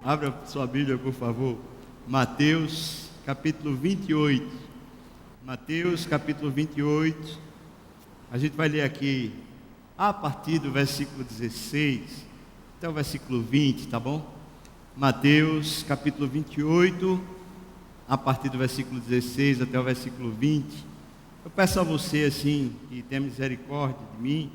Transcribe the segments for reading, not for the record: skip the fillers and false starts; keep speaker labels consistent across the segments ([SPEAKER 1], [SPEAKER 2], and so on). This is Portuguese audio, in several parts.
[SPEAKER 1] Abra sua Bíblia, por favor. Mateus, capítulo 28. Mateus, capítulo 28. A gente vai ler aqui a partir do versículo 16 até o versículo 20, tá bom? Mateus, capítulo 28, a partir do versículo 16 até o versículo 20. Eu peço a você, assim, que tenha misericórdia de mim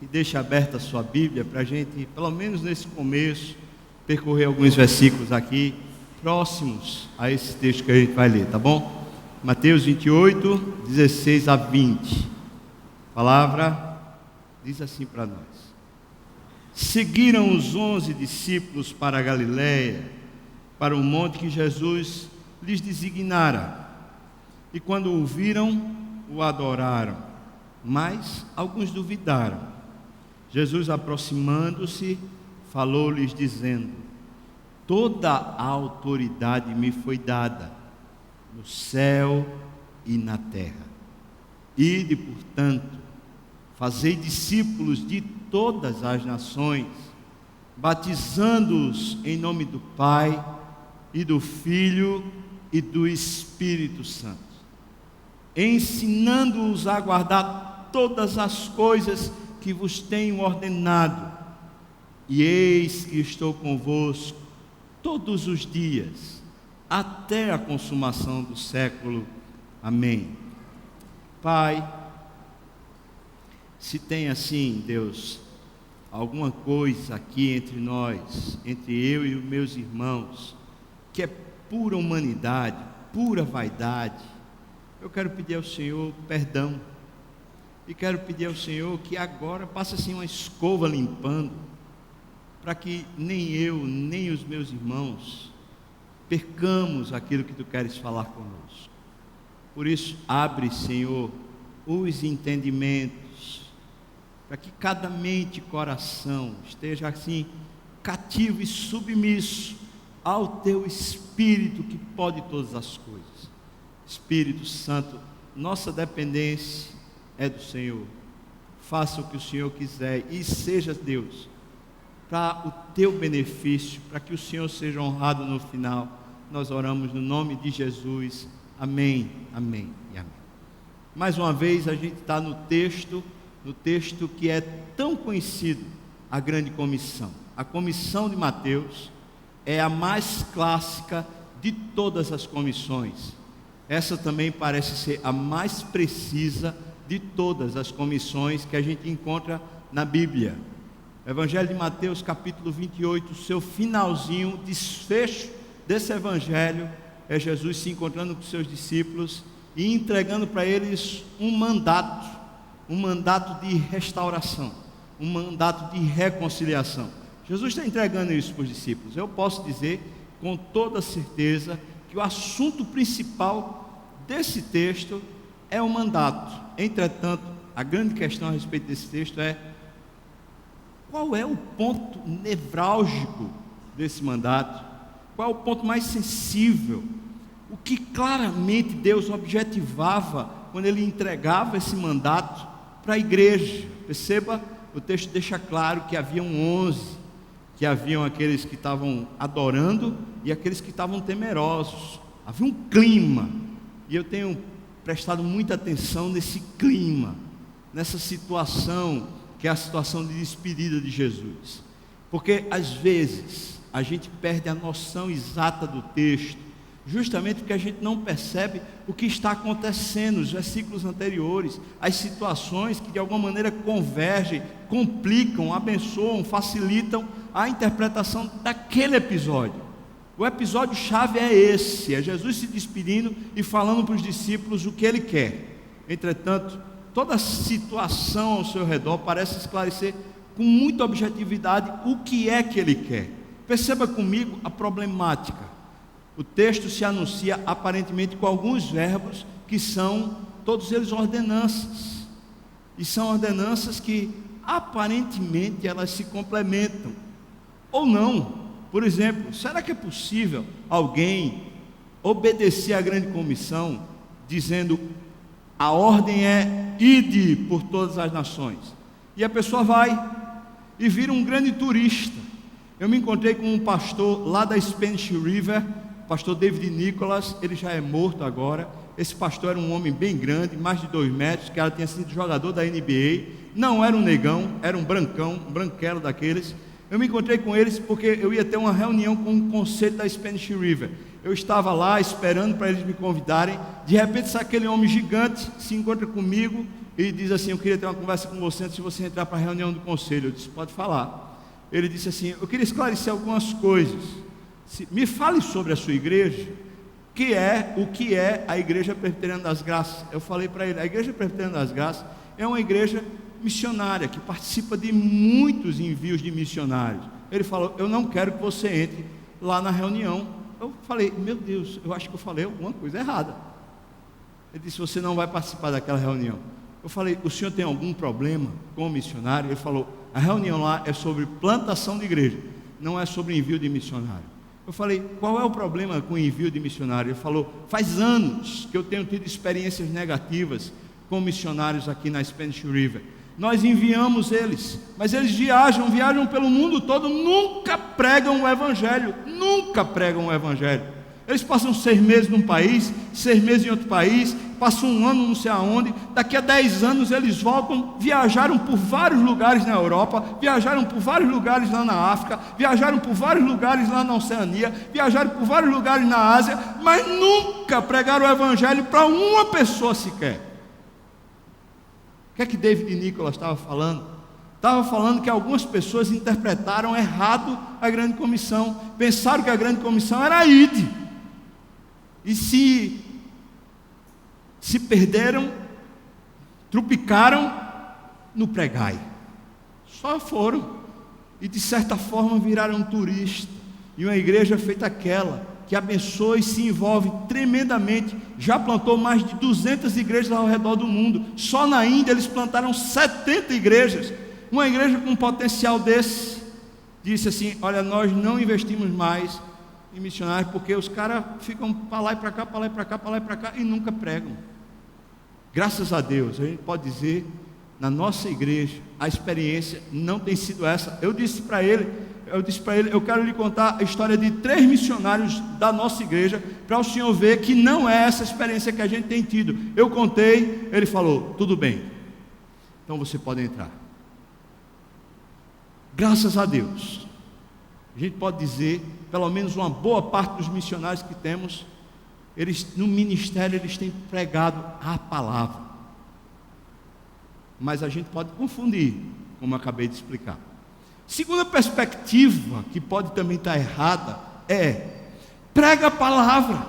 [SPEAKER 1] e deixe aberta a sua Bíblia para a gente, pelo menos nesse começo, percorrer alguns versículos aqui próximos a esse texto que a gente vai ler, tá bom? Mateus 28, 16 a 20. A palavra diz assim para nós: Seguiram os 11 discípulos para a Galiléia, para o monte que Jesus lhes designara. E quando o viram, o adoraram, mas alguns duvidaram. Jesus, aproximando-se, falou-lhes dizendo: Toda a autoridade me foi dada, no céu e na terra. Ide, portanto, fazei discípulos de todas as nações, batizando-os em nome do Pai, e do Filho e do Espírito Santo, ensinando-os a guardar todas as coisas que vos tenho ordenado. E eis que estou convosco todos os dias, até a consumação do século. Amém. Pai, se tem assim, Deus, alguma coisa aqui entre nós, entre eu e os meus irmãos, que é pura humanidade, pura vaidade, eu quero pedir ao Senhor perdão. E quero pedir ao Senhor que agora passe assim uma escova limpando, para que nem eu, nem os meus irmãos percamos aquilo que Tu queres falar conosco. Por isso, abre, Senhor, os entendimentos, para que cada mente e coração esteja assim cativo e submisso ao Teu Espírito, que pode todas as coisas. Espírito Santo, nossa dependência é do Senhor. Faça o que o Senhor quiser e seja Deus, para o Teu benefício, para que o Senhor seja honrado no final. Nós oramos no nome de Jesus. Amém, amém e amém. Mais uma vez a gente está no texto que é tão conhecido, a grande comissão. A comissão de Mateus é a mais clássica de todas as comissões. Essa também parece ser a mais precisa de todas as comissões que a gente encontra na Bíblia. O Evangelho de Mateus, capítulo 28, seu finalzinho, desfecho desse Evangelho, é Jesus se encontrando com seus discípulos e entregando para eles um mandato de restauração, um mandato de reconciliação. Jesus está entregando isso para os discípulos. Eu posso dizer com toda certeza que o assunto principal desse texto é o mandato. Entretanto, a grande questão a respeito desse texto é: qual é o ponto nevrálgico desse mandato? Qual é o ponto mais sensível? O que claramente Deus objetivava quando Ele entregava esse mandato para a igreja? Perceba, o texto deixa claro que haviam 11, que haviam aqueles que estavam adorando e aqueles que estavam temerosos. Havia um clima, e eu tenho prestado muita atenção nesse clima, nessa situação, que é a situação de despedida de Jesus, porque às vezes a gente perde a noção exata do texto, justamente porque a gente não percebe o que está acontecendo nos versículos anteriores, as situações que de alguma maneira convergem, complicam, abençoam, facilitam a interpretação daquele episódio. O episódio chave é esse, é Jesus se despedindo e falando para os discípulos o que Ele quer. Entretanto, toda a situação ao seu redor parece esclarecer com muita objetividade o que é que Ele quer. Perceba comigo a problemática. O texto se anuncia aparentemente com alguns verbos que são todos eles ordenanças, e são ordenanças que aparentemente elas se complementam ou não. Por exemplo, será que é possível alguém obedecer à grande comissão dizendo: a ordem é ide por todas as nações, e a pessoa vai e vira um grande turista? eu me encontrei com um pastor lá da Spanish River, pastor David Nicholas. Ele já é morto agora. Esse pastor era um homem bem grande, mais de 2 metros, que tinha sido jogador da NBA, não era um negão, era um brancão, um branquelo daqueles. Eu me encontrei com eles porque eu ia ter uma reunião com o conselho da Spanish River. Eu estava lá esperando para eles me convidarem. De repente, sai aquele homem gigante, se encontra comigo e diz assim: eu queria ter uma conversa com você antes de você entrar para a reunião do conselho. Eu disse: pode falar. Ele disse assim: eu queria esclarecer algumas coisas. Me fale sobre a sua igreja, o que é a Igreja Presbiteriana das Graças. Eu falei para ele: a Igreja Presbiteriana das Graças é uma igreja missionária que participa de muitos envios de missionários. Ele falou: eu não quero que você entre lá na reunião. Eu falei: meu Deus, eu acho que eu falei alguma coisa errada. Ele disse: você não vai participar daquela reunião. Eu falei: o senhor tem algum problema com o missionário? Ele falou: a reunião lá é sobre plantação de igreja, não é sobre envio de missionário. Eu falei: qual é o problema com o envio de missionário? Ele falou: faz anos que eu tenho tido experiências negativas com missionários aqui na Spanish River. Nós enviamos eles, mas eles viajam pelo mundo todo, nunca pregam o Evangelho, Eles passam 6 meses num país, 6 meses em outro país, passam um ano não sei aonde, daqui a 10 anos eles voltam. Viajaram por vários lugares na Europa, viajaram por vários lugares lá na África, viajaram por vários lugares lá na Oceania, viajaram por vários lugares na Ásia, mas nunca pregaram o Evangelho para uma pessoa sequer. O que é que David Nicholas estava falando? Estava falando que algumas pessoas interpretaram errado a grande comissão, pensaram que a grande comissão era a ide, e se perderam, trupicaram no pregai, só foram, e de certa forma viraram turista. E uma igreja feita aquela, que abençoa e se envolve tremendamente, já plantou mais de 200 igrejas ao redor do mundo. Só na Índia eles plantaram 70 igrejas. Uma igreja com um potencial desse disse assim: olha, nós não investimos mais em missionários, porque os caras ficam para lá e para cá, para lá e para cá, para lá e para cá, e nunca pregam. Graças a Deus, a gente pode dizer, na nossa igreja, a experiência não tem sido essa. Eu disse para ele, eu quero lhe contar a história de 3 missionários da nossa igreja, para o senhor ver que não é essa experiência que a gente tem tido. Eu contei, ele falou: tudo bem, então você pode entrar. Graças a Deus, a gente pode dizer, pelo menos uma boa parte dos missionários que temos, eles no ministério eles têm pregado a palavra, mas a gente pode confundir, como eu acabei de explicar. Segunda perspectiva, que pode também estar errada, é: prega a palavra,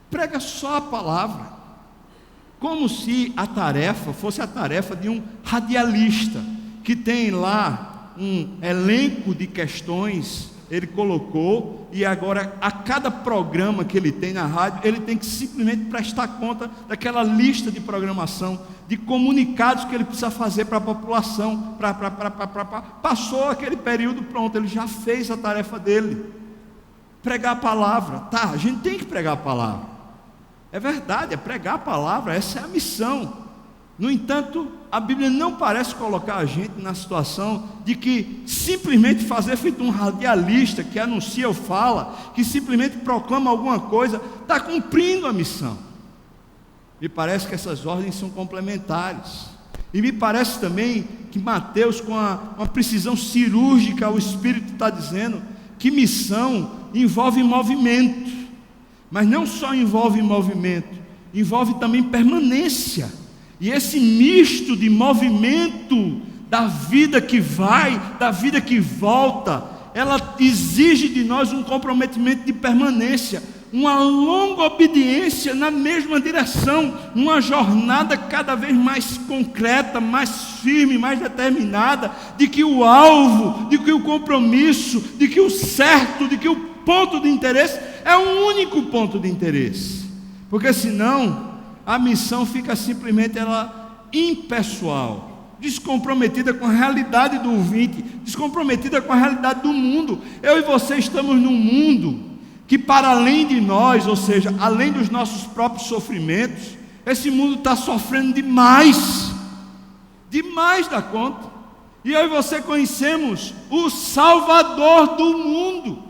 [SPEAKER 1] prega só a palavra, como se a tarefa fosse a tarefa de um radialista, que tem lá um elenco de questões, ele colocou, e agora a cada programa que ele tem na rádio, ele tem que simplesmente prestar conta daquela lista de programação, de comunicados que ele precisa fazer para a população. Passou aquele período, pronto, ele já fez a tarefa dele. Pregar a palavra, tá, a gente tem que pregar a palavra, é verdade, é pregar a palavra, essa é a missão. No entanto, a Bíblia não parece colocar a gente na situação de que simplesmente fazer feito um radialista que anuncia ou fala, que simplesmente proclama alguma coisa, está cumprindo a missão. Me parece que essas ordens são complementares. E me parece também que Mateus, com uma precisão cirúrgica, o Espírito está dizendo que missão envolve movimento, mas não só envolve movimento, envolve também permanência. E esse misto de movimento, da vida que vai, da vida que volta, ela exige de nós um comprometimento de permanência, uma longa obediência na mesma direção, uma jornada cada vez mais concreta, mais firme, mais determinada, de que o alvo, de que o compromisso, de que o certo, de que o ponto de interesse é um único ponto de interesse, porque senão a missão fica simplesmente ela impessoal, descomprometida com a realidade do ouvinte, descomprometida com a realidade do mundo. Eu e você estamos num mundo que, para além de nós, ou seja, além dos nossos próprios sofrimentos, esse mundo está sofrendo demais da conta. E eu e você conhecemos o Salvador do mundo.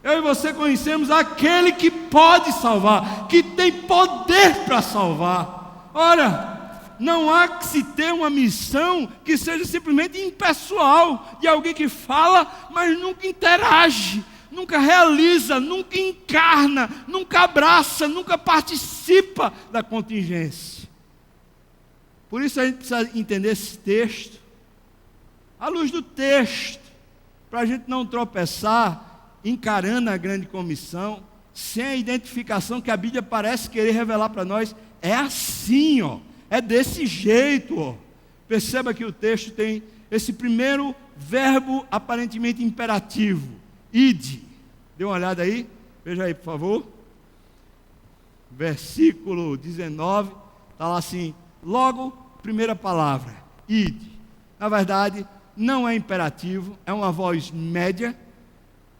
[SPEAKER 1] Eu e você conhecemos aquele que pode salvar, que tem poder para salvar. Ora, não há que se ter uma missão que seja simplesmente impessoal, de alguém que fala, mas nunca interage, nunca realiza, nunca encarna, nunca abraça, nunca participa da contingência. Por isso a gente precisa entender esse texto, à luz do texto, para a gente não tropeçar encarando a grande comissão, sem a identificação que a Bíblia parece querer revelar para nós. É assim, ó, é desse jeito, ó. Perceba que o texto tem esse primeiro verbo aparentemente imperativo, ide. Dê uma olhada aí, veja aí por favor, versículo 19, está lá assim, logo, primeira palavra, ide. Na verdade, não é imperativo, é uma voz média,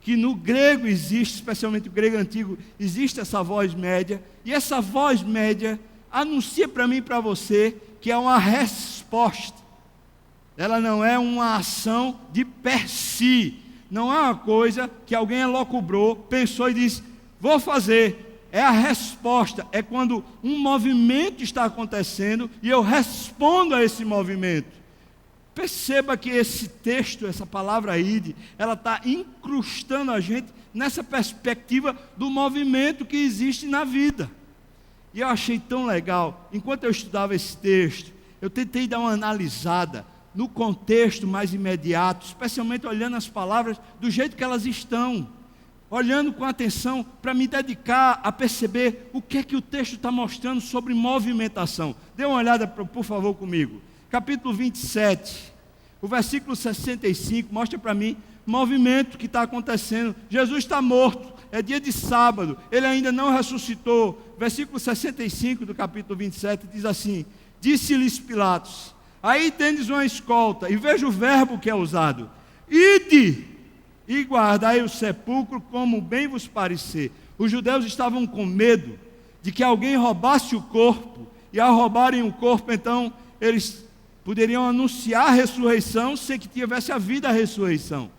[SPEAKER 1] que no grego existe, especialmente o grego antigo, existe essa voz média, e essa voz média anuncia para mim e para você que é uma resposta. Ela não é uma ação de per si, não é uma coisa que alguém elocubrou, pensou e disse, vou fazer. É a resposta, é quando um movimento está acontecendo e eu respondo a esse movimento. Perceba que esse texto, essa palavra ide, ela está incrustando a gente nessa perspectiva do movimento que existe na vida. E eu achei tão legal, enquanto eu estudava esse texto, eu tentei dar uma analisada no contexto mais imediato, especialmente olhando as palavras do jeito que elas estão, olhando com atenção para me dedicar a perceber o que é que o texto está mostrando sobre movimentação. Dê uma olhada, por favor, comigo. Capítulo 27, o versículo 65, mostra para mim o movimento que está acontecendo. Jesus está morto, é dia de sábado, ele ainda não ressuscitou. Versículo 65 do capítulo 27 diz assim, disse-lhes Pilatos, aí tendes uma escolta, e veja o verbo que é usado, ide e guardai o sepulcro como bem vos parecer. Os judeus estavam com medo de que alguém roubasse o corpo, e ao roubarem o corpo, então, eles poderiam anunciar a ressurreição sem que tivesse havido a ressurreição.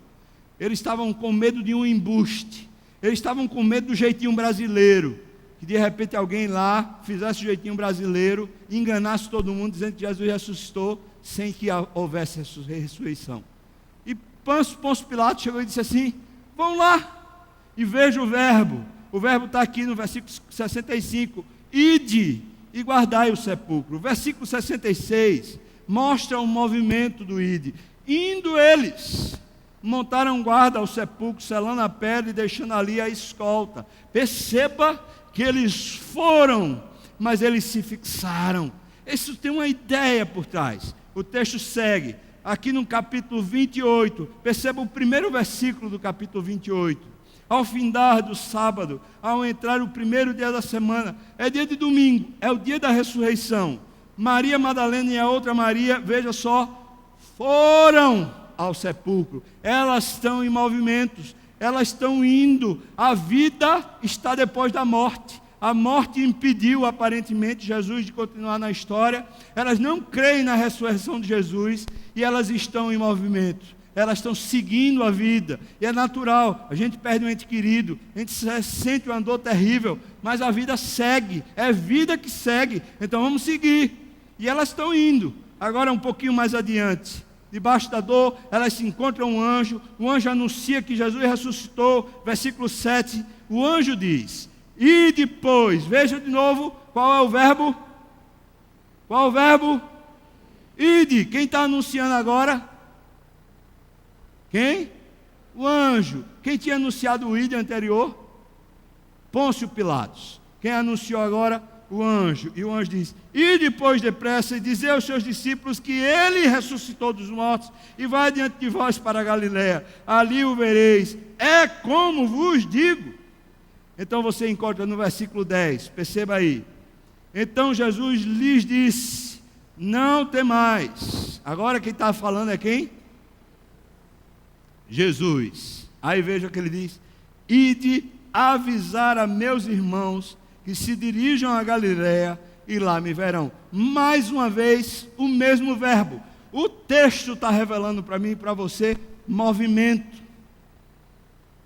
[SPEAKER 1] Eles estavam com medo de um embuste. Eles estavam com medo do jeitinho brasileiro. Que de repente alguém lá fizesse o jeitinho brasileiro e enganasse todo mundo dizendo que Jesus ressuscitou sem que houvesse ressurreição. E Pôncio Pilatos chegou e disse assim, vão lá e veja o verbo. O verbo está aqui no versículo 65. Ide e guardai o sepulcro. O versículo 66 mostra o movimento do ide. Indo eles, montaram guarda ao sepulcro, selando a pedra e deixando ali a escolta. Perceba que eles foram, mas eles se fixaram. Isso tem uma ideia por trás. O texto segue, aqui no capítulo 28, perceba o primeiro versículo do capítulo 28. Ao findar do sábado, ao entrar o primeiro dia da semana, é dia de domingo, é o dia da ressurreição. Maria Madalena e a outra Maria, veja só, foram ao sepulcro. Elas estão em movimentos, elas estão indo. A vida está depois da morte. A morte impediu, aparentemente, Jesus de continuar na história. Elas não creem na ressurreição de Jesus e elas estão em movimento. Elas estão seguindo a vida. E é natural, a gente perde um ente querido, a gente sente uma dor terrível, mas a vida segue, é vida que segue. Então vamos seguir. E elas estão indo. Agora um pouquinho mais adiante, debaixo da dor, elas se encontram um anjo. O anjo anuncia que Jesus ressuscitou. Versículo 7, o anjo diz, e depois, veja de novo, qual é o verbo? Qual é o verbo? Ide. Quem está anunciando agora? Quem? O anjo. Quem tinha anunciado o ide anterior? Pôncio Pilatos. Quem anunciou agora? O anjo. E o anjo diz, e depois depressa, e dizer aos seus discípulos que ele ressuscitou dos mortos, e vai diante de vós para a Galiléia, ali o vereis, é como vos digo. Então você encontra no versículo 10, perceba aí. Então Jesus lhes disse, não temais. Agora quem está falando é quem? Jesus. Aí veja o que ele diz, ide avisar a meus irmãos que se dirijam a Galiléia e lá me verão. Mais uma vez, o mesmo verbo. O texto está revelando para mim e para você movimento.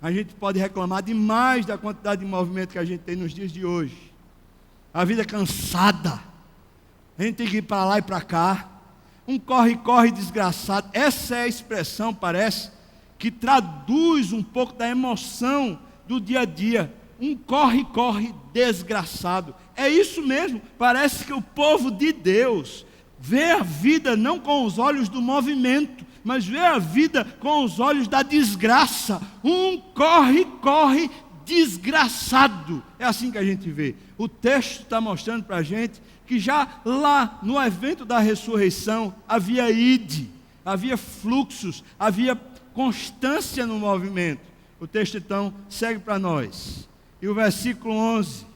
[SPEAKER 1] A gente pode reclamar demais da quantidade de movimento que a gente tem nos dias de hoje. A vida é cansada. A gente tem que ir para lá e para cá. Um corre-corre desgraçado. Essa é a expressão, parece, que traduz um pouco da emoção do dia a dia. Um corre-corre desgraçado. É isso mesmo. Parece que o povo de Deus vê a vida não com os olhos do movimento, mas vê a vida com os olhos da desgraça. Um corre-corre desgraçado. É assim que a gente vê. O texto está mostrando para a gente que já lá no evento da ressurreição havia havia fluxos, havia constância no movimento. O texto então segue para nós. E o versículo 11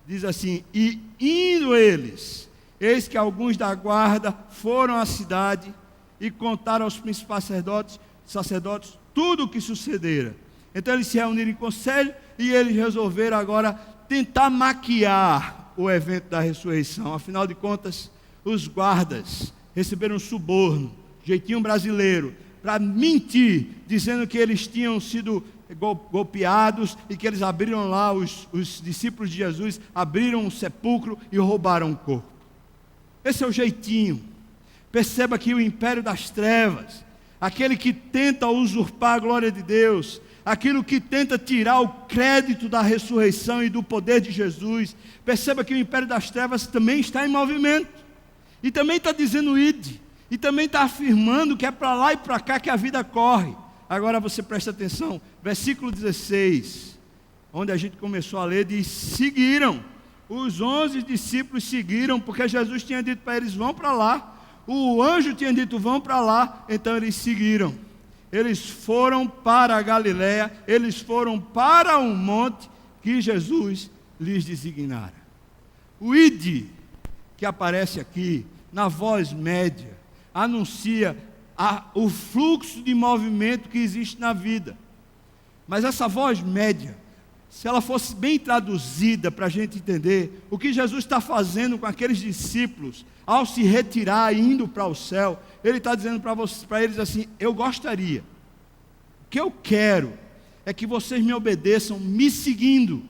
[SPEAKER 1] diz assim: e indo eles, eis que alguns da guarda foram à cidade e contaram aos principais sacerdotes tudo o que sucedera. Então eles se reuniram em conselho e eles resolveram agora tentar maquiar o evento da ressurreição. Afinal de contas, os guardas receberam um suborno, jeitinho brasileiro, para mentir, dizendo que eles tinham sido golpeados e que eles abriram lá, os discípulos de Jesus abriram um sepulcro e roubaram o corpo. Esse é o jeitinho. Perceba que o império das trevas, aquele que tenta usurpar a glória de Deus, aquilo que tenta tirar o crédito da ressurreição e do poder de Jesus, perceba que o império das trevas também está em movimento, e também está dizendo ide, e também está afirmando que é para lá e para cá que a vida corre. Agora você presta atenção, versículo 16, onde a gente começou a ler, diz: seguiram, os 11 discípulos seguiram, porque Jesus tinha dito para eles: vão para lá, o anjo tinha dito: vão para lá, então eles seguiram. Eles foram para a Galiléia, eles foram para um monte que Jesus lhes designara. O ide, que aparece aqui, na voz média, anuncia o fluxo de movimento que existe na vida. Mas essa voz média, se ela fosse bem traduzida para a gente entender, o que Jesus está fazendo com aqueles discípulos, ao se retirar, indo para o céu, Ele está dizendo para eles assim: eu gostaria, o que eu quero é que vocês me obedeçam, me seguindo.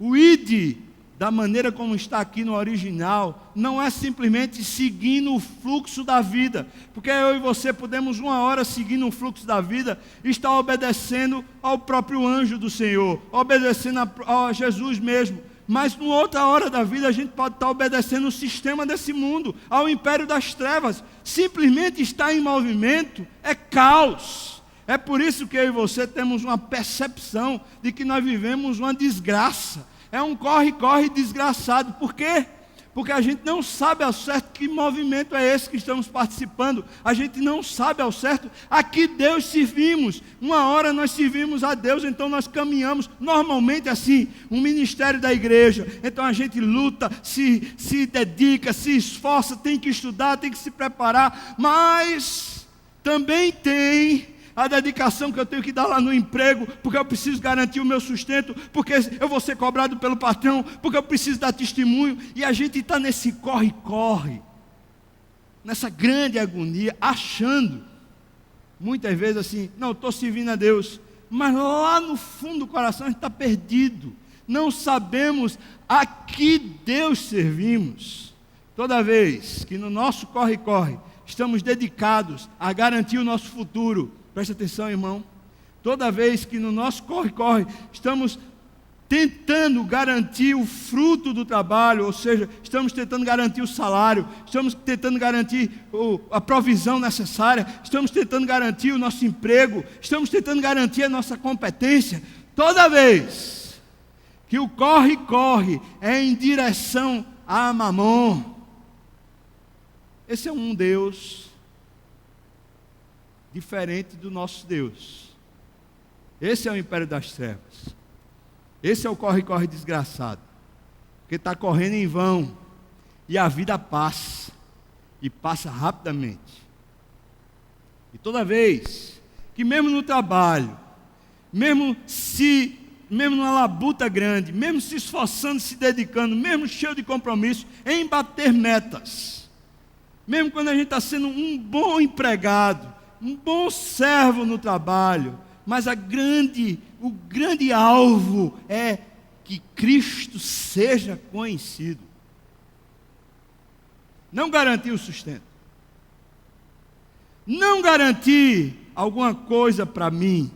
[SPEAKER 1] O ide, da maneira como está aqui no original, não é simplesmente seguindo o fluxo da vida, porque eu e você podemos uma hora seguindo o fluxo da vida e estar obedecendo ao próprio anjo do Senhor, obedecendo a Jesus mesmo, mas numa outra hora da vida a gente pode estar obedecendo o sistema desse mundo, ao império das trevas. Simplesmente estar em movimento é caos. É por isso que eu e você temos uma percepção de que nós vivemos uma desgraça. É um corre-corre desgraçado. Por quê? Porque a gente não sabe ao certo que movimento é esse que estamos participando. A gente não sabe ao certo a que Deus servimos. Uma hora nós servimos a Deus, então nós caminhamos normalmente assim, um ministério da igreja. Então a gente luta, se dedica, se esforça, tem que estudar, tem que se preparar. Mas também tem a dedicação que eu tenho que dar lá no emprego, porque eu preciso garantir o meu sustento, porque eu vou ser cobrado pelo patrão, porque eu preciso dar testemunho, e a gente está nesse corre-corre, nessa grande agonia, achando, muitas vezes assim, não, estou servindo a Deus, mas lá no fundo do coração a gente está perdido, não sabemos a que Deus servimos. Toda vez que no nosso corre-corre estamos dedicados a garantir o nosso futuro, preste atenção, irmão, toda vez que no nosso corre-corre estamos tentando garantir o fruto do trabalho, ou seja, estamos tentando garantir o salário, estamos tentando garantir a provisão necessária, estamos tentando garantir o nosso emprego, estamos tentando garantir a nossa competência, toda vez que o corre-corre é em direção a Mamon, esse é um Deus diferente do nosso Deus. Esse é o império das trevas. Esse é o corre-corre desgraçado, porque está correndo em vão, e a vida passa, e passa rapidamente. E toda vez que mesmo no trabalho, mesmo numa labuta grande, mesmo se esforçando, se dedicando, mesmo cheio de compromisso, em bater metas, mesmo quando a gente está sendo um bom empregado, um bom servo no trabalho, mas o grande alvo é que Cristo seja conhecido. Não garantir o sustento, não garantir alguma coisa para mim,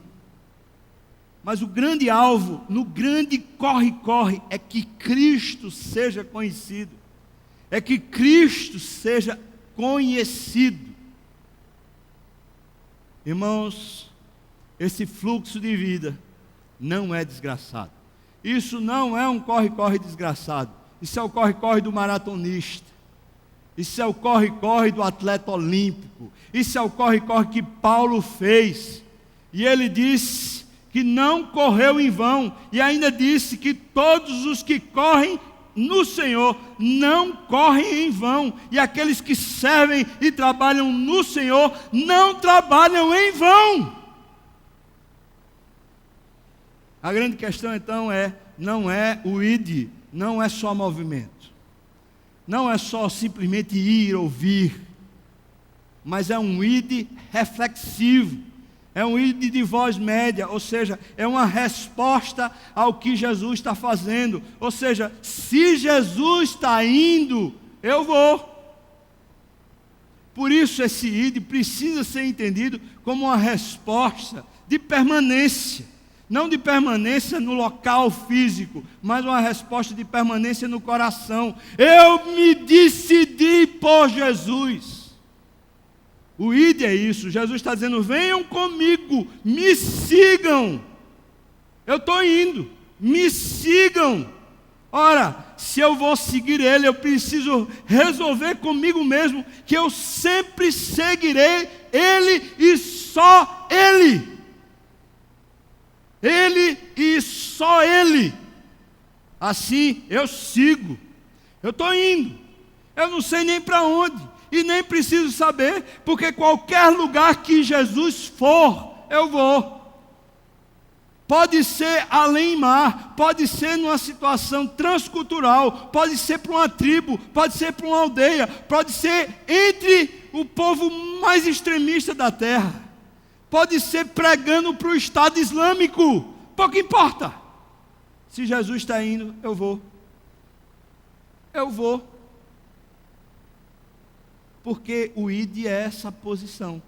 [SPEAKER 1] mas o grande alvo, no grande corre-corre, é que Cristo seja conhecido, é que Cristo seja conhecido. Irmãos, esse fluxo de vida não é desgraçado. Isso não é um corre-corre desgraçado. Isso é o corre-corre do maratonista. Isso é o corre-corre do atleta olímpico. Isso é o corre-corre que Paulo fez. E ele disse que não correu em vão. E ainda disse que todos os que correm no Senhor não correm em vão. E aqueles que servem e trabalham no Senhor não trabalham em vão. A grande questão então não é o id, não é só movimento. Não é só simplesmente ir, ouvir, mas é um id reflexivo, é um id de voz média, ou seja, é uma resposta ao que Jesus está fazendo. Ou seja, se Jesus está indo, eu vou. Por isso esse id precisa ser entendido como uma resposta de permanência. Não de permanência no local físico, mas uma resposta de permanência no coração. Eu me decidi por Jesus. O id é isso. Jesus está dizendo: venham comigo, me sigam. Eu estou indo, me sigam. Ora, se eu vou seguir Ele, eu preciso resolver comigo mesmo que eu sempre seguirei Ele e só Ele. Ele e só Ele. Assim eu sigo. Eu estou indo. Eu não sei nem para onde. E nem preciso saber, porque qualquer lugar que Jesus for, eu vou. Pode ser além mar, pode ser numa situação transcultural, pode ser para uma tribo, pode ser para uma aldeia, pode ser entre o povo mais extremista da terra. Pode ser pregando para o Estado Islâmico, pouco importa. Se Jesus está indo, eu vou. Eu vou. Porque o id é essa posição.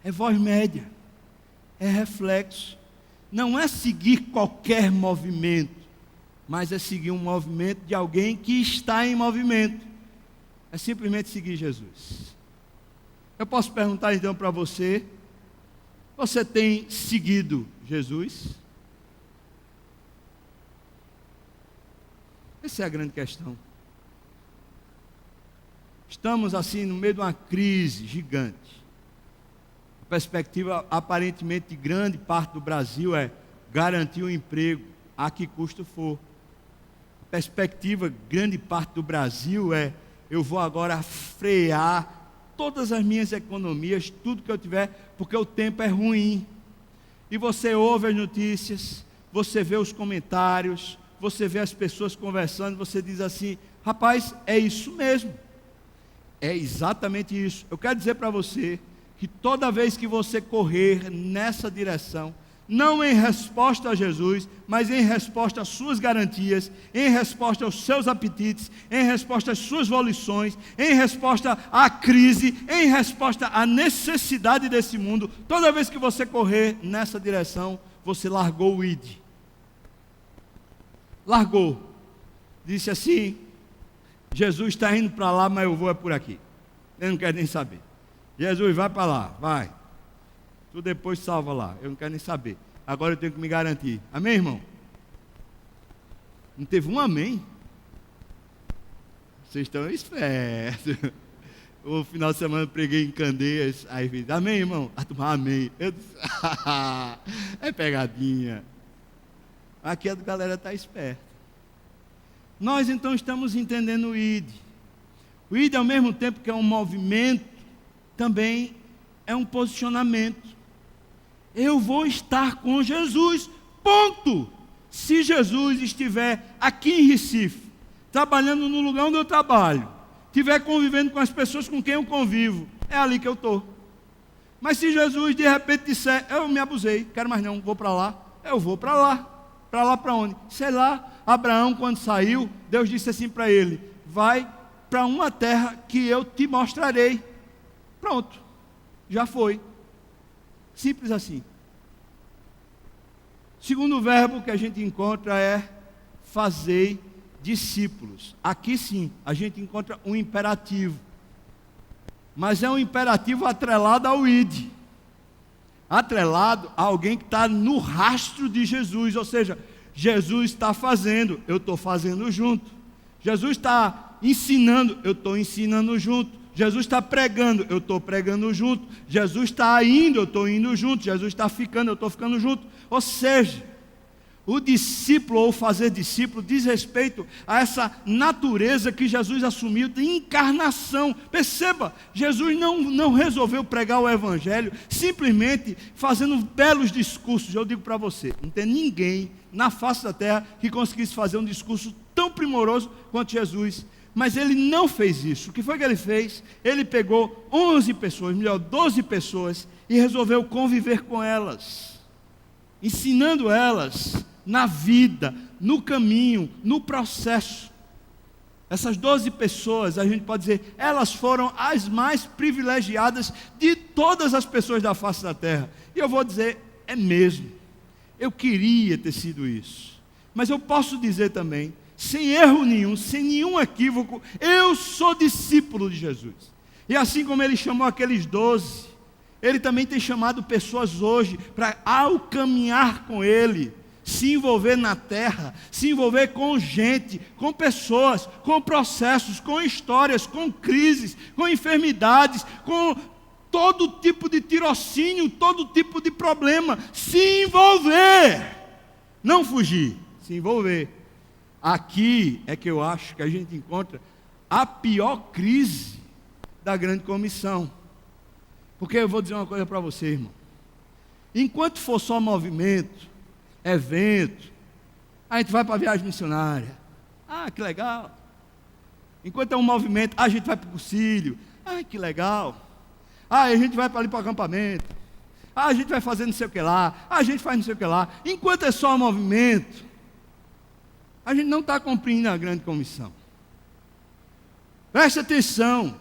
[SPEAKER 1] É voz média. É reflexo. Não é seguir qualquer movimento, mas é seguir um movimento de alguém que está em movimento. É simplesmente seguir Jesus. Eu posso perguntar então para você: você tem seguido Jesus? Essa é a grande questão. Estamos assim no meio de uma crise gigante. A perspectiva aparentemente de grande parte do Brasil é garantir um emprego a que custo for. A perspectiva de grande parte do Brasil é: eu vou agora frear todas as minhas economias, tudo que eu tiver, porque o tempo é ruim. E você ouve as notícias, você vê os comentários, você vê as pessoas conversando, você diz assim: rapaz, é isso mesmo. É exatamente isso. Eu quero dizer para você que toda vez que você correr nessa direção, não em resposta a Jesus, mas em resposta às suas garantias, em resposta aos seus apetites, em resposta às suas volições, em resposta à crise, em resposta à necessidade desse mundo, toda vez que você correr nessa direção, você largou o id. Largou. Disse assim: Jesus está indo para lá, mas eu vou é por aqui. Eu não quero nem saber. Jesus, vai para lá, vai. Tu depois salva lá, eu não quero nem saber. Agora eu tenho que me garantir. Amém, irmão? Não teve um amém? Vocês estão espertos. O final de semana eu preguei em Candeias. Aí fiz: amém, irmão? Amém. Eu disse: é pegadinha. Aqui a galera está esperta. Nós então estamos entendendo o id. O id, ao mesmo tempo que é um movimento, também é um posicionamento. Eu vou estar com Jesus, ponto. Se Jesus estiver aqui em Recife, trabalhando no lugar onde eu trabalho, estiver convivendo com as pessoas com quem eu convivo, é ali que eu estou. Mas se Jesus de repente disser, eu me abusei, quero mais não, vou para lá, eu vou para lá. Para lá para onde? Sei lá. Abraão, quando saiu, Deus disse assim para ele, vai para uma terra que eu te mostrarei. Pronto, já foi. Simples assim. Segundo verbo que a gente encontra é fazer discípulos. Aqui sim, a gente encontra um imperativo. Mas é um imperativo atrelado ao id. Atrelado a alguém que está no rastro de Jesus. Ou seja, Jesus está fazendo, eu estou fazendo junto. Jesus está ensinando, eu estou ensinando junto. Jesus está pregando, eu estou pregando junto. Jesus está indo, eu estou indo junto. Jesus está ficando, eu estou ficando junto. Ou seja, o discípulo ou fazer discípulo diz respeito a essa natureza que Jesus assumiu de encarnação. Perceba, Jesus não resolveu pregar o evangelho simplesmente fazendo belos discursos. Eu digo para você, não tem ninguém na face da terra que conseguisse fazer um discurso tão primoroso quanto Jesus. Mas ele não fez isso. O que foi que ele fez? Ele pegou 11 pessoas, melhor, 12 pessoas e resolveu conviver com elas, ensinando elas na vida, no caminho, no processo. Essas 12 pessoas, a gente pode dizer, elas foram as mais privilegiadas de todas as pessoas da face da terra. E eu vou dizer, é mesmo. Eu queria ter sido isso. Mas eu posso dizer também, sem erro nenhum, sem nenhum equívoco, eu sou discípulo de Jesus. E assim como ele chamou aqueles 12, ele também tem chamado pessoas hoje para, ao caminhar com ele, se envolver na terra, se envolver com gente, com pessoas, com processos, com histórias, com crises, com enfermidades, com todo tipo de tirocínio, todo tipo de problema, se envolver, não fugir, se envolver. Aqui é que eu acho que a gente encontra a pior crise da grande comissão. Porque eu vou dizer uma coisa para você, irmão. Enquanto for só movimento, evento, a gente vai para a viagem missionária. Ah, que legal. Enquanto é um movimento, a gente vai para o cursilho. Ah, que legal. Ah, a gente vai para ali para o acampamento. Ah, a gente vai fazer não sei o que lá. Ah, a gente faz não sei o que lá. Enquanto é só movimento, a gente não está cumprindo a grande comissão. Preste atenção.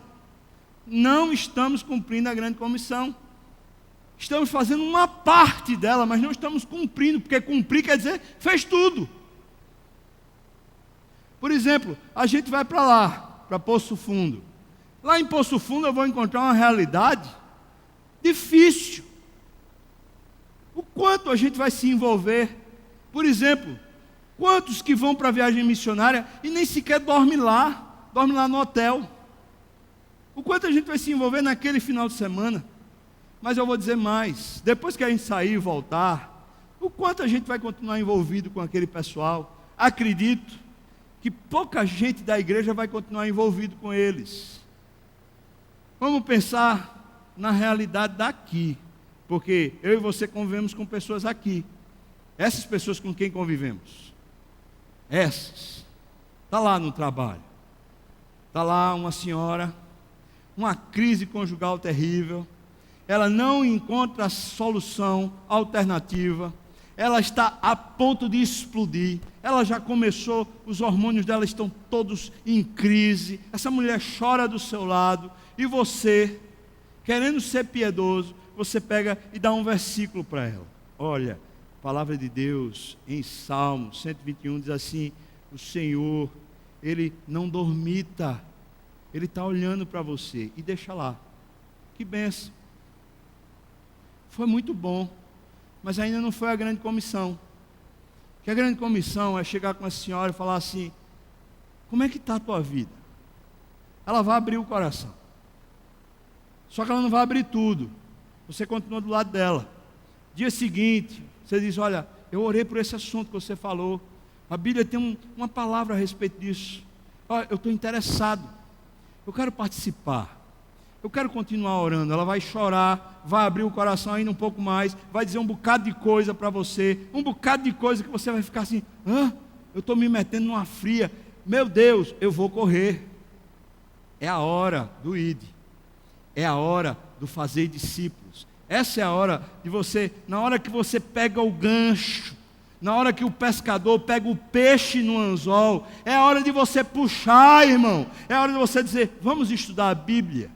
[SPEAKER 1] Não estamos cumprindo a grande comissão. Estamos fazendo uma parte dela, mas não estamos cumprindo, porque cumprir quer dizer fez tudo. Por exemplo, a gente vai para lá, para Poço Fundo. Lá em Poço Fundo eu vou encontrar uma realidade difícil. O quanto a gente vai se envolver. Por exemplo, quantos que vão para a viagem missionária e nem sequer dorme lá no hotel. O quanto a gente vai se envolver naquele final de semana. Mas eu vou dizer mais, depois que a gente sair e voltar, o quanto a gente vai continuar envolvido com aquele pessoal. Acredito que pouca gente da igreja vai continuar envolvido com eles. Vamos pensar na realidade daqui, porque eu e você convivemos com pessoas aqui. Essas pessoas com quem convivemos, essas, está lá no trabalho, está lá uma senhora, uma crise conjugal terrível, ela não encontra solução alternativa, ela está a ponto de explodir, ela já começou, os hormônios dela estão todos em crise, essa mulher chora do seu lado, e você, querendo ser piedoso, você pega e dá um versículo para ela. Olha, a palavra de Deus em Salmo 121 diz assim, o Senhor, Ele não dormita, Ele está olhando para você, e deixa lá, que bênção. Foi muito bom, mas ainda não foi a grande comissão. Que a grande comissão é chegar com a senhora e falar assim, como é que está a tua vida? Ela vai abrir o coração. Só que ela não vai abrir tudo. Você continua do lado dela. Dia seguinte, você diz, olha, eu orei por esse assunto que você falou. A Bíblia tem uma palavra a respeito disso. Olha, eu estou interessado. Eu quero participar. Eu quero continuar orando. Ela vai chorar, vai abrir o coração ainda um pouco mais, vai dizer um bocado de coisa para você, um bocado de coisa que você vai ficar assim, eu estou me metendo numa fria, meu Deus, eu vou correr. É a hora do id. É a hora do fazer discípulos. Essa é a hora de você, na hora que você pega o gancho, na hora que o pescador pega o peixe no anzol, é a hora de você puxar, irmão. É a hora de você dizer, vamos estudar a Bíblia.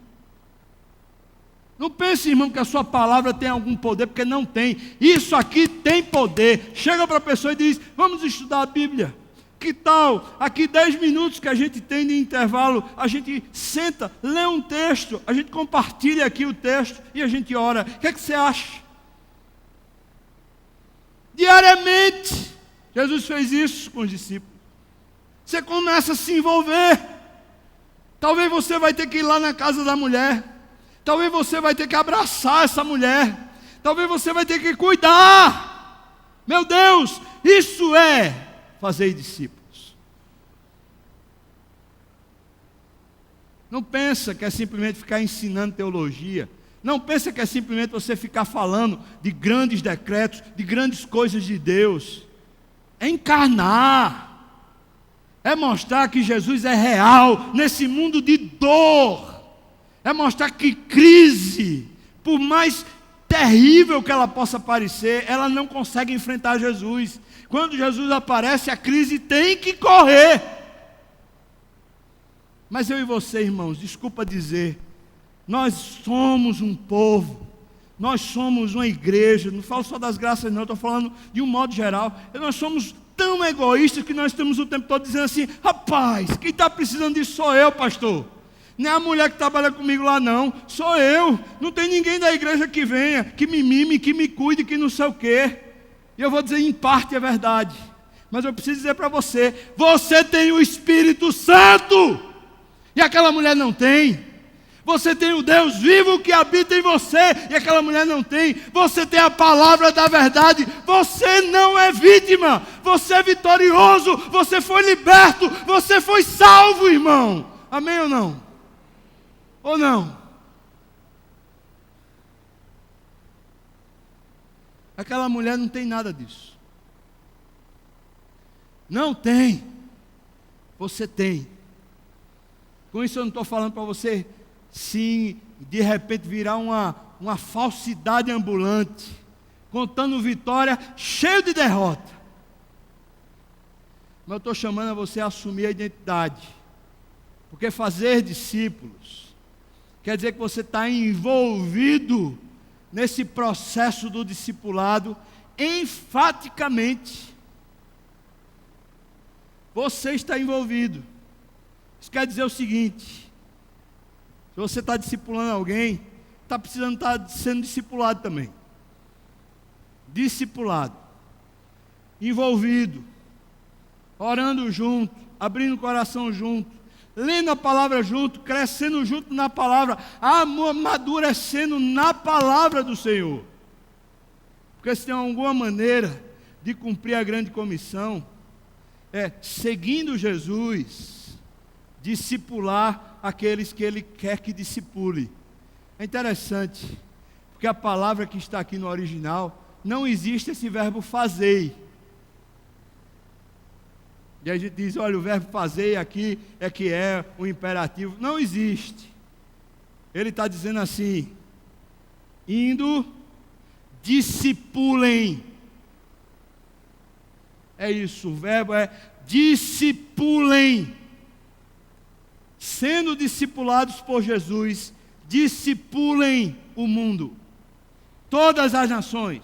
[SPEAKER 1] Não pense, irmão, que a sua palavra tem algum poder, porque não tem. Isso aqui tem poder. Chega para a pessoa e diz, vamos estudar a Bíblia. Que tal, aqui 10 minutos que a gente tem de intervalo, a gente senta, lê um texto, a gente compartilha aqui o texto e a gente ora. O que é que você acha? Diariamente, Jesus fez isso com os discípulos. Você começa a se envolver. Talvez você vai ter que ir lá na casa da mulher. Talvez você vai ter que abraçar essa mulher. Talvez você vai ter que cuidar. Meu Deus, isso é fazer discípulos. Não pensa que é simplesmente ficar ensinando teologia. Não pensa que é simplesmente você ficar falando de grandes decretos, de grandes coisas de Deus. É encarnar. É mostrar que Jesus é real nesse mundo de dor. É mostrar que crise, por mais terrível que ela possa parecer, ela não consegue enfrentar Jesus. Quando Jesus aparece, a crise tem que correr. Mas eu e você, irmãos, desculpa dizer, nós somos um povo, nós somos uma igreja, não falo só das graças não, estou falando de um modo geral, nós somos tão egoístas que nós estamos o tempo todo dizendo assim, rapaz, quem está precisando disso sou eu, pastor. Não é a mulher que trabalha comigo lá não, sou eu. Não tem ninguém da igreja que venha, que me mime, que me cuide, que não sei o quê. E eu vou dizer, em parte é verdade. Mas eu preciso dizer para você, você tem o Espírito Santo. E aquela mulher não tem. Você tem o Deus vivo que habita em você. E aquela mulher não tem. Você tem a palavra da verdade. Você não é vítima. Você é vitorioso. Você foi liberto. Você foi salvo, irmão. Amém ou não? Ou não? Aquela mulher não tem nada disso. Não tem. Você tem. Com isso eu não estou falando para você, sim, de repente virar uma falsidade ambulante, contando vitória, cheio de derrota. Mas eu estou chamando a você a assumir a identidade. Porque fazer discípulos quer dizer que você está envolvido nesse processo do discipulado enfaticamente. Você está envolvido. Isso quer dizer o seguinte: se você está discipulando alguém, está precisando estar sendo discipulado também. Discipulado, envolvido, orando junto, abrindo o coração junto, lendo a palavra junto, crescendo junto na palavra, amadurecendo na palavra do Senhor. Porque se tem alguma maneira de cumprir a grande comissão, é seguindo Jesus, discipular aqueles que Ele quer que discipule. É interessante, porque a palavra que está aqui no original, não existe esse verbo fazer. E a gente diz, olha, o verbo fazer aqui é que é o imperativo. Não existe. Ele está dizendo assim, indo, discipulem. É isso, o verbo é discipulem. Sendo discipulados por Jesus, discipulem o mundo. Todas as nações,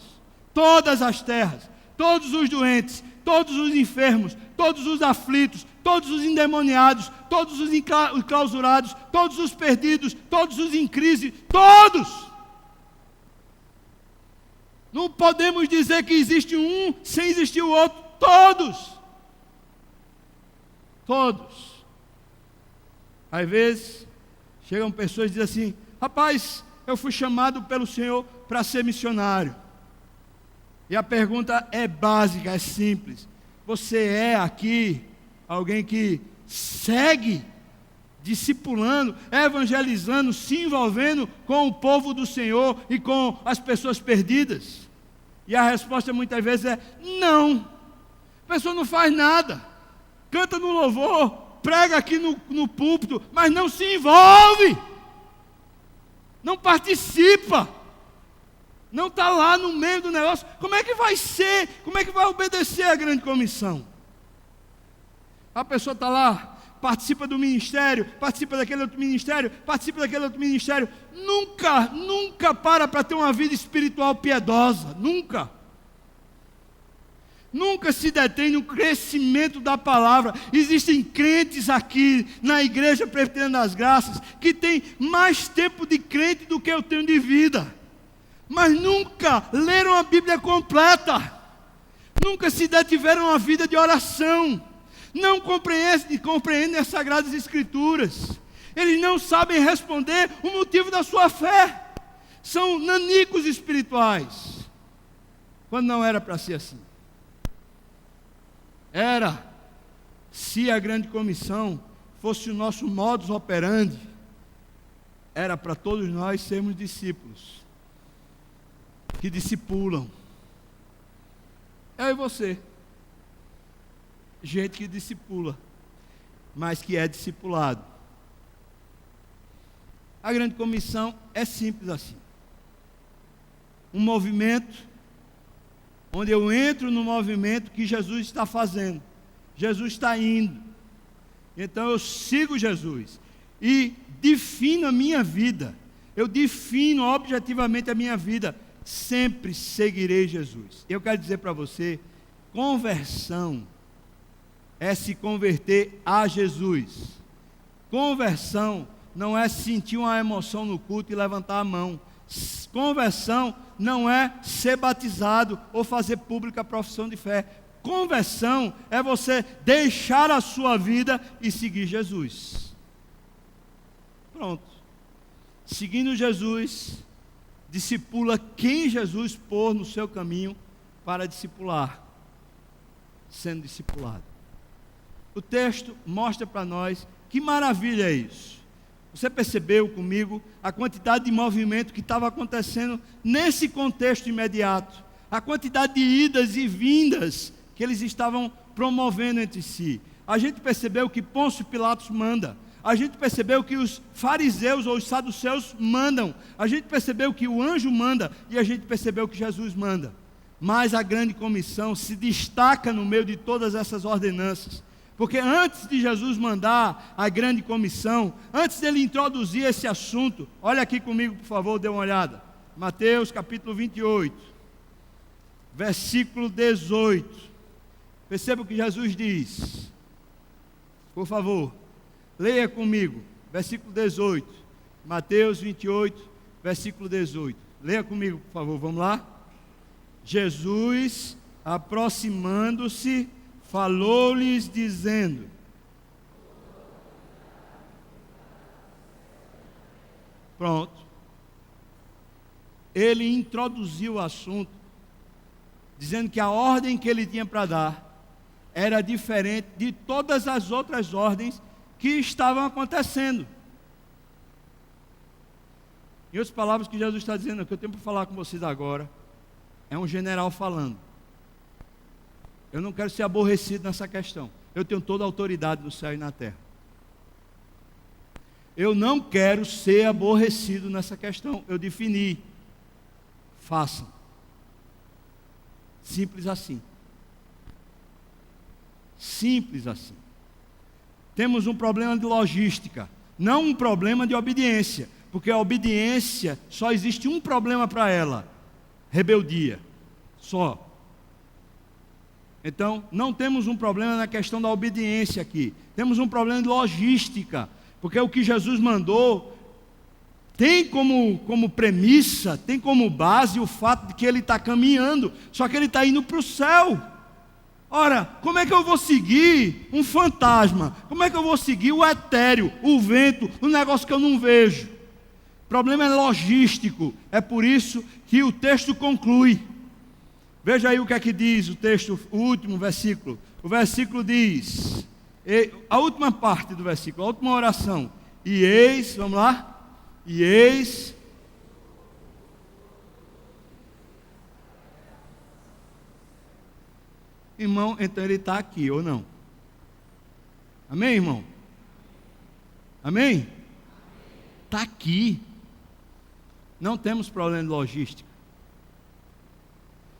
[SPEAKER 1] todas as terras, todos os doentes, todos os enfermos, todos os aflitos, todos os endemoniados, todos os enclausurados, todos os perdidos, todos os em crise, todos. Não podemos dizer que existe um sem existir o outro, todos. Todos. Às vezes, chegam pessoas e dizem assim, rapaz, eu fui chamado pelo Senhor para ser missionário. E a pergunta é básica, é simples. Você é aqui alguém que segue, discipulando, evangelizando, se envolvendo com o povo do Senhor e com as pessoas perdidas? E a resposta muitas vezes é não. A pessoa não faz nada. Canta no louvor, prega aqui no púlpito, mas não se envolve, não participa, não está lá no meio do negócio, como é que vai ser? Como é que vai obedecer a grande comissão? A pessoa está lá, participa do ministério, participa daquele outro ministério, nunca para ter uma vida espiritual piedosa, nunca se detém no crescimento da palavra. Existem crentes aqui na Igreja Presbiteriana das Graças que têm mais tempo de crente do que eu tenho de vida, mas nunca leram a Bíblia completa, nunca se detiveram a vida de oração, não compreendem as Sagradas Escrituras, eles não sabem responder o motivo da sua fé, são nanicos espirituais, quando não era para ser assim. Era, se a grande comissão fosse o nosso modus operandi, era para todos nós sermos discípulos, que discipulam. Eu e você, gente que discipula, mas que é discipulado. A grande comissão é simples assim. Um movimento onde eu entro no movimento que Jesus está fazendo. Jesus está indo. Então eu sigo Jesus e defino a minha vida. Eu defino objetivamente a minha vida. Sempre seguirei Jesus. Eu quero dizer para você, conversão é se converter a Jesus. Conversão não é sentir uma emoção no culto e levantar a mão. Conversão não é ser batizado ou fazer pública a profissão de fé. Conversão é você deixar a sua vida e seguir Jesus. Pronto. Seguindo Jesus, discipula quem Jesus pôr no seu caminho para discipular, sendo discipulado. O texto mostra para nós que maravilha é isso. Você percebeu comigo a quantidade de movimento que estava acontecendo nesse contexto imediato, a quantidade de idas e vindas que eles estavam promovendo entre si. A gente percebeu que Pôncio Pilatos manda, a gente percebeu que os fariseus ou os saduceus mandam, a gente percebeu que o anjo manda e a gente percebeu que Jesus manda. Mas a grande comissão se destaca no meio de todas essas ordenanças. Porque antes de Jesus mandar a grande comissão, antes dele introduzir esse assunto, olha aqui comigo, por favor, dê uma olhada. Mateus capítulo 28, versículo 18. Perceba o que Jesus diz. Por favor, leia comigo, versículo 18. Mateus 28, versículo 18. Leia comigo, por favor, vamos lá? Jesus, aproximando-se, falou-lhes dizendo: pronto. Ele introduziu o assunto, dizendo que a ordem que ele tinha para dar era diferente de todas as outras ordens que estavam acontecendo. Em outras palavras, o que Jesus está dizendo, o que eu tenho para falar com vocês agora, é um general falando. Eu não quero ser aborrecido nessa questão. Eu tenho toda a autoridade no céu e na terra. Eu não quero ser aborrecido nessa questão. Eu defini. Façam. Simples assim. Simples assim. Temos um problema de logística, não um problema de obediência, porque a obediência só existe um problema para ela: rebeldia. Só. Então, não temos um problema na questão da obediência aqui. Temos um problema de logística, porque o que Jesus mandou tem como premissa, tem como base o fato de que ele está caminhando, só que ele está indo para o céu. Ora, como é que eu vou seguir um fantasma? Como é que eu vou seguir o etéreo, o vento, um negócio que eu não vejo? O problema é logístico. É por isso que o texto conclui. Veja aí o que é que diz o texto, o último versículo. O versículo diz, a última parte do versículo, a última oração. E eis, vamos lá? E eis. Irmão, então ele está aqui, ou não? Amém, irmão? Amém? Está aqui. Não temos problema de logística.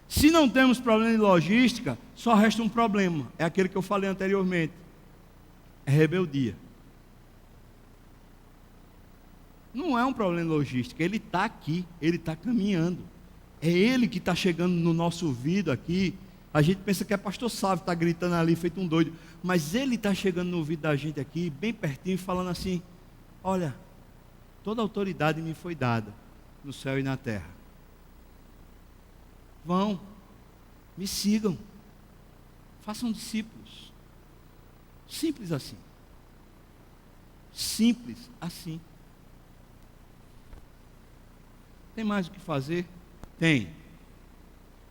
[SPEAKER 1] Se não temos problema de logística, só resta um problema. É aquele que eu falei anteriormente. É rebeldia. Não é um problema de logística. Ele está aqui. Ele está caminhando. É Ele que está chegando no nosso ouvido aqui. A gente pensa que é pastor Sávio, está gritando ali, feito um doido. Mas Ele está chegando no ouvido da gente aqui, bem pertinho, falando assim: olha, toda autoridade me foi dada, no céu e na terra. Vão, me sigam, façam discípulos. Simples assim. Simples assim. Tem mais o que fazer? Tem.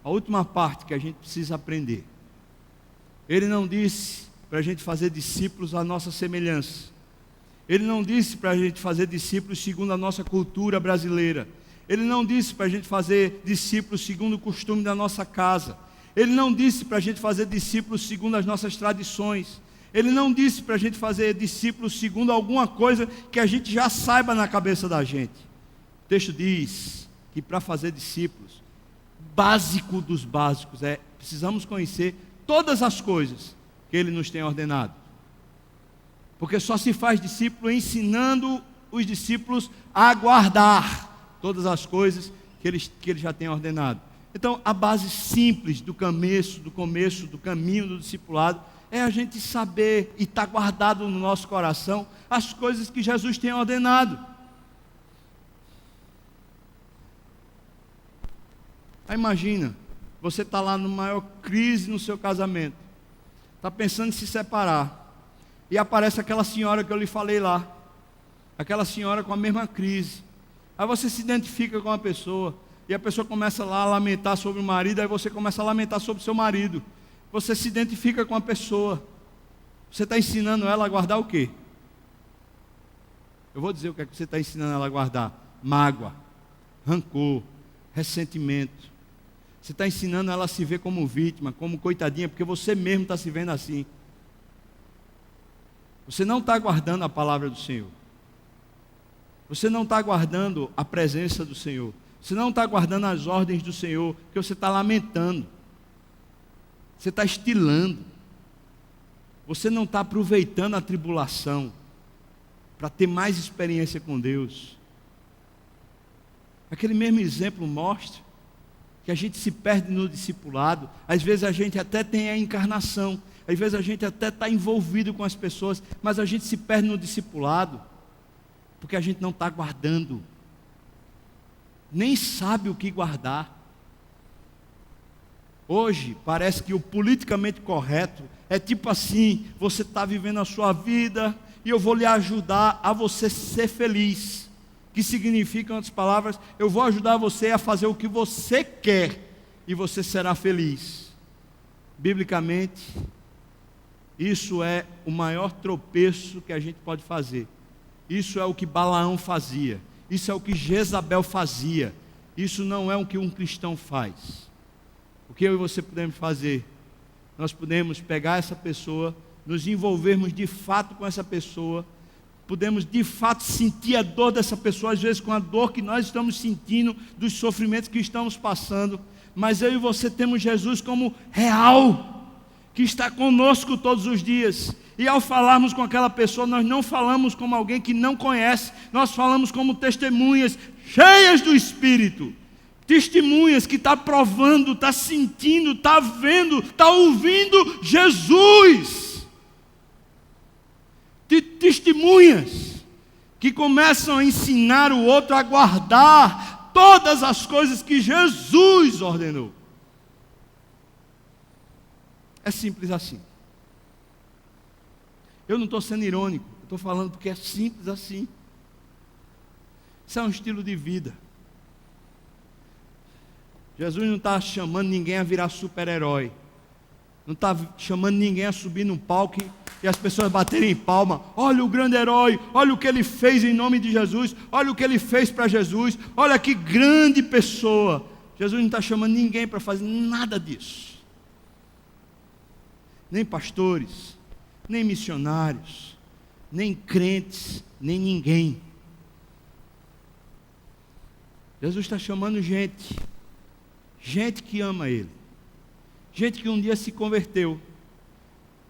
[SPEAKER 1] A última parte que a gente precisa aprender. Ele não disse para a gente fazer discípulos à nossa semelhança. Ele não disse para a gente fazer discípulos segundo a nossa cultura brasileira. Ele não disse para a gente fazer discípulos segundo o costume da nossa casa. Ele não disse para a gente fazer discípulos segundo as nossas tradições. Ele não disse para a gente fazer discípulos segundo alguma coisa que a gente já saiba na cabeça da gente. O texto diz que para fazer discípulos, básico dos básicos, precisamos conhecer todas as coisas que Ele nos tem ordenado. Porque só se faz discípulo ensinando os discípulos a guardar todas as coisas que Ele já tem ordenado. Então, a base simples do começo, do caminho do discipulado, é a gente saber e estar guardado no nosso coração as coisas que Jesus tem ordenado. Aí imagina, você está lá na maior crise no seu casamento, está pensando em se separar, e aparece aquela senhora que eu lhe falei lá, aquela senhora com a mesma crise. Aí você se identifica com a pessoa, e a pessoa começa lá a lamentar sobre o marido, aí você começa a lamentar sobre o seu marido. Você se identifica com a pessoa. Você está ensinando ela a guardar o quê? Eu vou dizer o que é que você está ensinando ela a guardar: mágoa, rancor, ressentimento. Você está ensinando ela a se ver como vítima, como coitadinha, porque você mesmo está se vendo assim. Você não está guardando a palavra do Senhor. Você não está guardando a presença do Senhor. Você não está guardando as ordens do Senhor, porque você está lamentando. Você está estilando. Você não está aproveitando a tribulação para ter mais experiência com Deus. Aquele mesmo exemplo mostra que a gente se perde no discipulado. Às vezes a gente até tem a encarnação, às vezes a gente até está envolvido com as pessoas, mas a gente se perde no discipulado, porque a gente não está guardando, nem sabe o que guardar. Hoje parece que o politicamente correto é tipo assim: você está vivendo a sua vida e eu vou lhe ajudar a você ser feliz. Que significa, em outras palavras, eu vou ajudar você a fazer o que você quer e você será feliz. Biblicamente, isso é o maior tropeço que a gente pode fazer. Isso é o que Balaão fazia. Isso é o que Jezabel fazia. Isso não é o que um cristão faz. O que eu e você podemos fazer? Nós podemos pegar essa pessoa, nos envolvermos de fato com essa pessoa, podemos de fato sentir a dor dessa pessoa, às vezes com a dor que nós estamos sentindo, dos sofrimentos que estamos passando, mas eu e você temos Jesus como real, que está conosco todos os dias, e ao falarmos com aquela pessoa, nós não falamos como alguém que não conhece, nós falamos como testemunhas, cheias do Espírito, testemunhas que está provando, está sentindo, está vendo, está ouvindo Jesus. Testemunhas que começam a ensinar o outro a guardar todas as coisas que Jesus ordenou. É simples assim. Eu não estou sendo irônico, eu estou falando porque é simples assim. Isso é um estilo de vida. Jesus não está chamando ninguém a virar super-herói. Não está chamando ninguém a subir num palco e as pessoas baterem palma. Olha o grande herói, olha o que ele fez em nome de Jesus, olha o que ele fez para Jesus, olha que grande pessoa. Jesus não está chamando ninguém para fazer nada disso. Nem pastores, nem missionários, nem crentes, nem ninguém. Jesus está chamando gente que ama Ele, gente que um dia se converteu,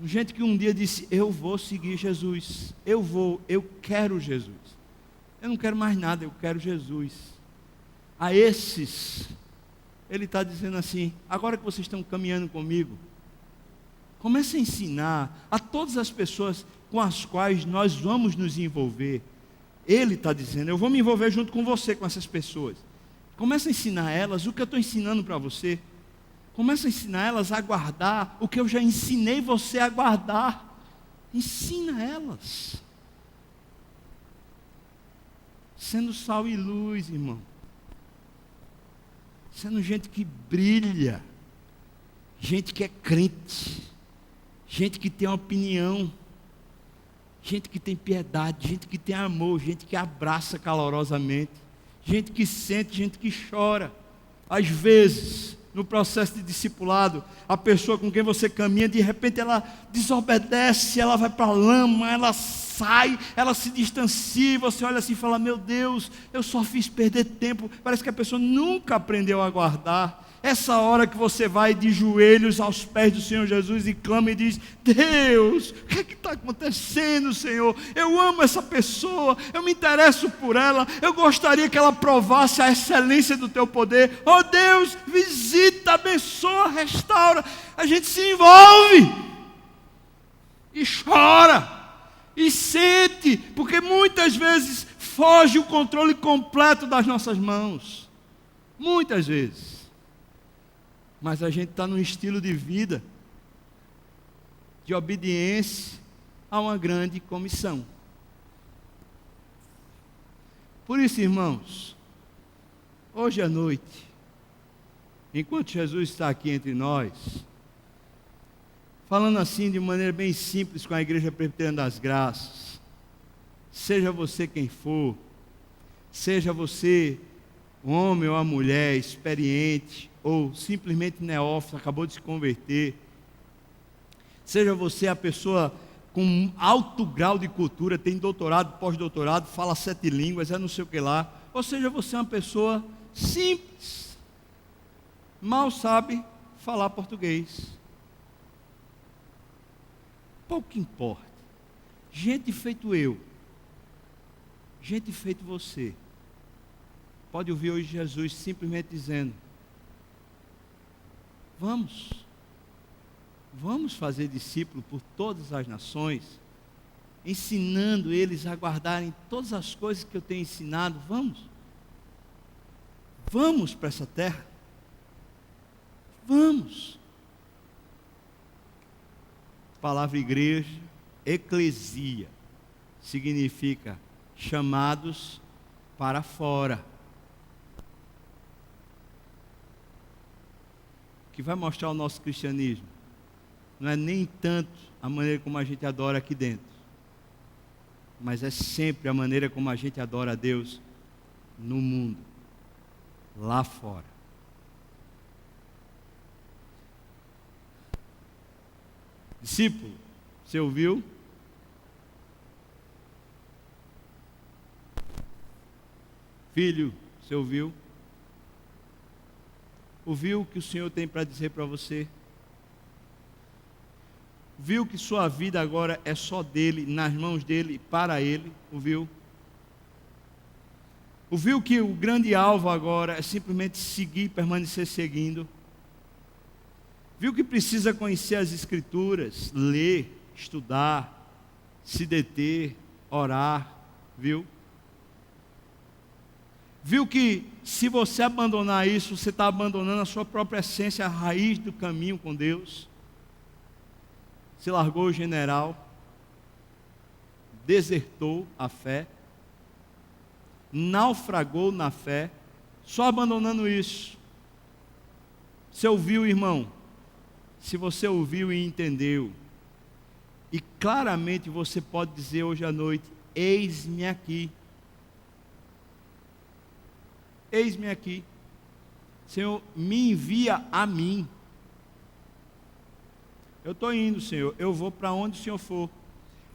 [SPEAKER 1] gente que um dia disse: eu vou seguir Jesus, eu quero Jesus, eu não quero mais nada, eu quero Jesus. A esses, Ele está dizendo assim: agora que vocês estão caminhando comigo, comece a ensinar a todas as pessoas com as quais nós vamos nos envolver. Ele está dizendo: eu vou me envolver junto com você, com essas pessoas. Começa a ensinar elas o que eu estou ensinando para você. Começa a ensinar elas a guardar o que eu já ensinei você a guardar. Ensina elas. Sendo sal e luz, irmão. Sendo gente que brilha. Gente que é crente. Gente que tem opinião. Gente que tem piedade. Gente que tem amor. Gente que abraça calorosamente. Gente que sente, gente que chora. Às vezes, no processo de discipulado, a pessoa com quem você caminha, de repente ela desobedece, ela vai para a lama, ela sai, ela se distancia, e você olha assim e fala: meu Deus, eu só fiz perder tempo. Parece que a pessoa nunca aprendeu a guardar. Essa hora que você vai de joelhos aos pés do Senhor Jesus e clama e diz: Deus, o que está acontecendo, Senhor? Eu amo essa pessoa, eu me interesso por ela, eu gostaria que ela provasse a excelência do teu poder. Oh Deus, visita, abençoa, restaura. A gente se envolve e chora e sente, porque muitas vezes foge o controle completo das nossas mãos. Muitas vezes. Mas a gente está num estilo de vida de obediência a uma grande comissão. Por isso, irmãos, hoje à noite, enquanto Jesus está aqui entre nós, falando assim de maneira bem simples com a Igreja Presbiteriana das Graças, seja você quem for, seja você um homem ou uma mulher experiente, ou simplesmente neófito, acabou de se converter, seja você a pessoa com um alto grau de cultura, tem doutorado, pós-doutorado, fala 7 línguas, não sei o que lá, ou seja você uma pessoa simples, mal sabe falar português, pouco importa. Gente feito eu, gente feito você, pode ouvir hoje Jesus simplesmente dizendo: vamos fazer discípulo por todas as nações, ensinando eles a guardarem todas as coisas que eu tenho ensinado. Vamos para essa terra, vamos. A palavra igreja, eclesia, significa chamados para fora. Que vai mostrar o nosso cristianismo não é nem tanto a maneira como a gente adora aqui dentro, mas é sempre a maneira como a gente adora a Deus no mundo, lá fora. Discípulo, você ouviu? Filho, você ouviu? Ouviu o que o Senhor tem para dizer para você? Viu que sua vida agora é só dele, nas mãos dele, para ele? Ouviu? Ouviu que o grande alvo agora é simplesmente seguir, permanecer seguindo? Viu que precisa conhecer as Escrituras, ler, estudar, se deter, orar? Viu? Viu que se você abandonar isso, você está abandonando a sua própria essência, a raiz do caminho com Deus? Se largou o general, desertou a fé, naufragou na fé, só abandonando isso. Você ouviu, irmão? Se você ouviu e entendeu, e claramente você pode dizer hoje à noite: eis-me aqui. Eis-me aqui, Senhor, me envia a mim. Eu estou indo, Senhor, eu vou para onde o Senhor for,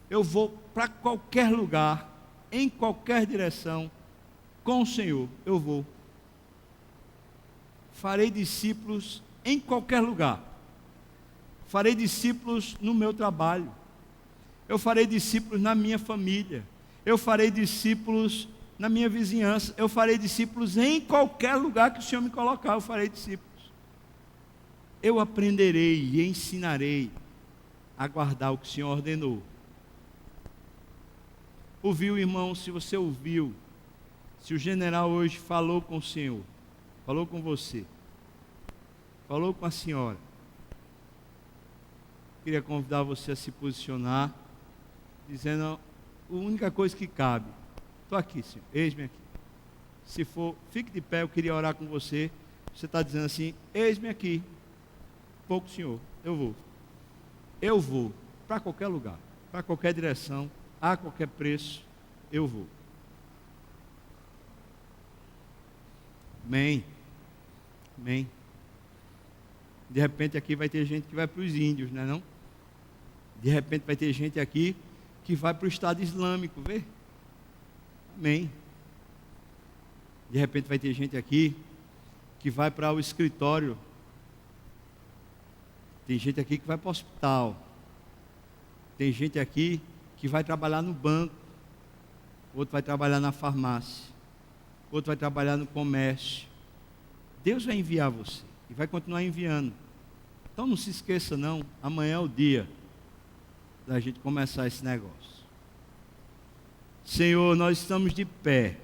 [SPEAKER 1] eu vou para qualquer lugar, em qualquer direção, com o Senhor, eu vou. Farei discípulos em qualquer lugar. Farei discípulos no meu trabalho. Eu farei discípulos na minha família. Eu farei discípulos na minha vizinhança. Eu farei discípulos em qualquer lugar que o Senhor me colocar. Eu farei discípulos. Eu aprenderei e ensinarei a guardar o que o Senhor ordenou. Ouviu, irmão? Se você ouviu, se o general hoje falou com o Senhor, falou com você, falou com a senhora, queria convidar você a se posicionar, dizendo a única coisa que cabe: estou aqui, Senhor, eis-me aqui. Se for, fique de pé, eu queria orar com você. Você está dizendo assim: eis-me aqui, pouco, Senhor, eu vou, para qualquer lugar, para qualquer direção, a qualquer preço, eu vou. Amém. Amém. De repente aqui vai ter gente que vai para os índios, não é não? De repente vai ter gente aqui que vai para o Estado Islâmico, vê? Amém. De repente vai ter gente aqui que vai para o escritório. Tem gente aqui que vai para o hospital. Tem gente aqui que vai trabalhar no banco. Outro vai trabalhar na farmácia. Outro vai trabalhar no comércio. Deus vai enviar você e vai continuar enviando. Então não se esqueça não, amanhã é o dia da gente começar esse negócio. Senhor, nós estamos de pé.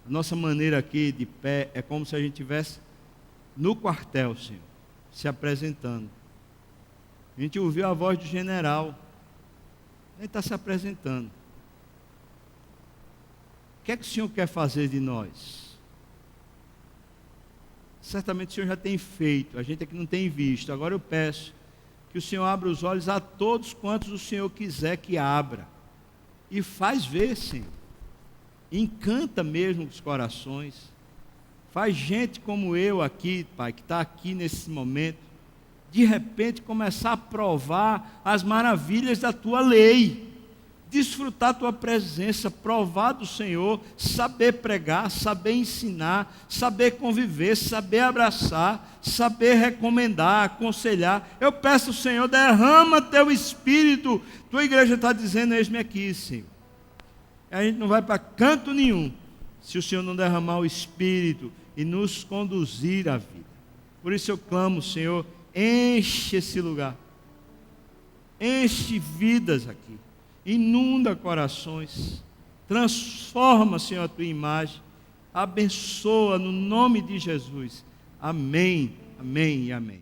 [SPEAKER 1] A nossa maneira aqui de pé é como se a gente estivesse no quartel, Senhor, se apresentando. A gente ouviu a voz do general. Ele está se apresentando. O que é que o Senhor quer fazer de nós? Certamente o Senhor já tem feito, a gente aqui não tem visto. Agora eu peço que o Senhor abra os olhos a todos quantos o Senhor quiser que abra. E faz ver, Senhor. Encanta mesmo os corações. Faz gente como eu aqui, Pai, que está aqui nesse momento, de repente começar a provar as maravilhas da Tua lei. Desfrutar a Tua presença, provar do Senhor, saber pregar, saber ensinar, saber conviver, saber abraçar, saber recomendar, aconselhar. Eu peço, Senhor, derrama Teu Espírito. Tua igreja está dizendo: eis-me aqui, Senhor. A gente não vai para canto nenhum se o Senhor não derramar o Espírito e nos conduzir à vida. Por isso eu clamo, Senhor, enche esse lugar, enche vidas aqui, inunda corações, transforma, Senhor, a Tua imagem, abençoa no nome de Jesus. Amém, amém e amém.